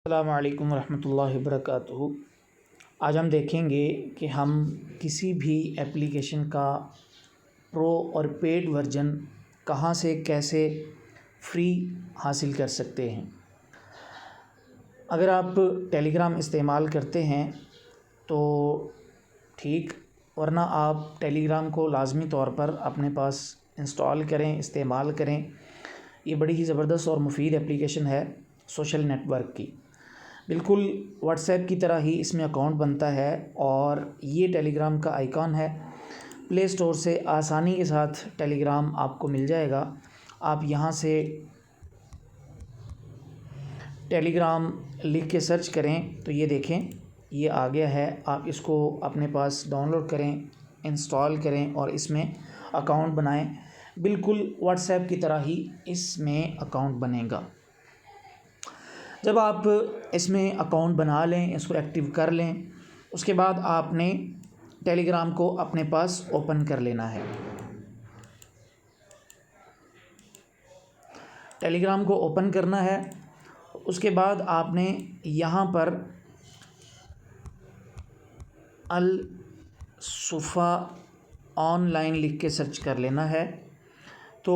السلام علیکم ورحمۃ اللہ وبرکاتہ۔ آج ہم دیکھیں گے کہ ہم کسی بھی ایپلیکیشن کا پرو اور پیڈ ورژن کہاں سے کیسے فری حاصل کر سکتے ہیں۔ اگر آپ ٹیلی گرام استعمال کرتے ہیں تو ٹھیک، ورنہ آپ ٹیلی گرام کو لازمی طور پر اپنے پاس انسٹال کریں، استعمال کریں۔ یہ بڑی ہی زبردست اور مفید ایپلیکیشن ہے سوشل نیٹ ورک کی، بالکل واٹس ایپ کی طرح ہی اس میں اکاؤنٹ بنتا ہے اور یہ ٹیلی گرام کا آئیکن ہے۔ پلے اسٹور سے آسانی کے ساتھ ٹیلی گرام آپ کو مل جائے گا۔ آپ یہاں سے ٹیلی گرام لکھ کے سرچ کریں تو یہ دیکھیں یہ آ گیا ہے۔ آپ اس کو اپنے پاس ڈاؤن لوڈ کریں، انسٹال کریں اور اس میں اکاؤنٹ بنائیں۔ بالکل واٹس ایپ کی طرح ہی اس میں اکاؤنٹ بنے گا۔ جب آپ اس میں اکاؤنٹ بنا لیں، اس کو ایکٹیو کر لیں، اس کے بعد آپ نے ٹیلی گرام کو اپنے پاس اوپن کر لینا ہے۔ ٹیلی گرام کو اوپن کرنا ہے، اس کے بعد آپ نے یہاں پر الصفا آن لائن لکھ کے سرچ کر لینا ہے۔ تو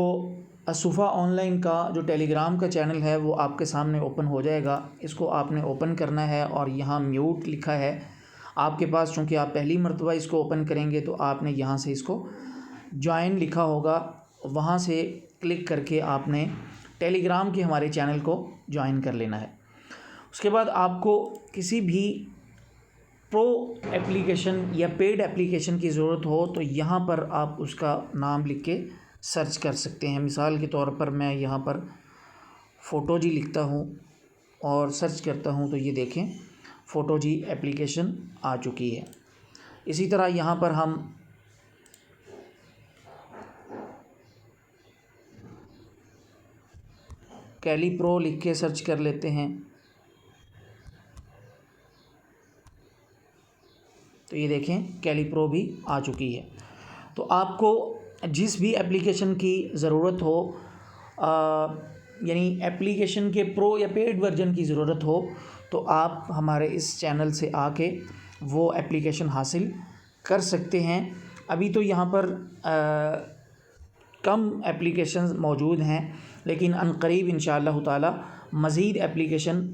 الصفا آن لائن کا جو ٹیلی گرام کا چینل ہے وہ آپ کے سامنے اوپن ہو جائے گا۔ اس کو آپ نے اوپن کرنا ہے اور یہاں میوٹ لکھا ہے آپ کے پاس، چونکہ آپ پہلی مرتبہ اس کو اوپن کریں گے تو آپ نے یہاں سے اس کو جوائن لکھا ہوگا، وہاں سے کلک کر کے آپ نے ٹیلی گرام کے ہمارے چینل کو جوائن کر لینا ہے۔ اس کے بعد آپ کو کسی بھی پرو ایپلیکیشن یا پیڈ ایپلیکیشن کی ضرورت ہو تو یہاں پر آپ اس کا نام لکھ کے سرچ کر سکتے ہیں۔ مثال کے طور پر میں یہاں پر فوٹو جی لکھتا ہوں اور سرچ کرتا ہوں تو یہ دیکھیں فوٹو جی ایپلیکیشن آ چکی ہے۔ اسی طرح یہاں پر ہم کیلی پرو لکھ کے سرچ کر لیتے ہیں تو یہ دیکھیں کیلی پرو بھی آ چکی ہے۔ تو آپ کو جس بھی ایپلیکیشن کی ضرورت ہو، یعنی ایپلیکیشن کے پرو یا پیڈ ورژن کی ضرورت ہو تو آپ ہمارے اس چینل سے آ کے وہ ایپلیکیشن حاصل کر سکتے ہیں۔ ابھی تو یہاں پر کم ایپلیکیشنز موجود ہیں، لیکن عنقریب انشاءاللہ تعالی مزید ایپلیکیشن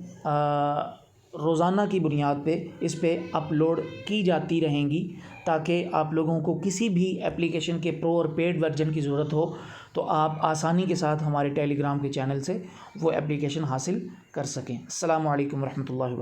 روزانہ کی بنیاد پہ اس پہ اپلوڈ کی جاتی رہیں گی، تاکہ آپ لوگوں کو کسی بھی ایپلیکیشن کے پرو اور پیڈ ورژن کی ضرورت ہو تو آپ آسانی کے ساتھ ہمارے ٹیلی گرام کے چینل سے وہ ایپلیکیشن حاصل کر سکیں۔ السلام علیکم ورحمۃ اللہ وبرکاتہ۔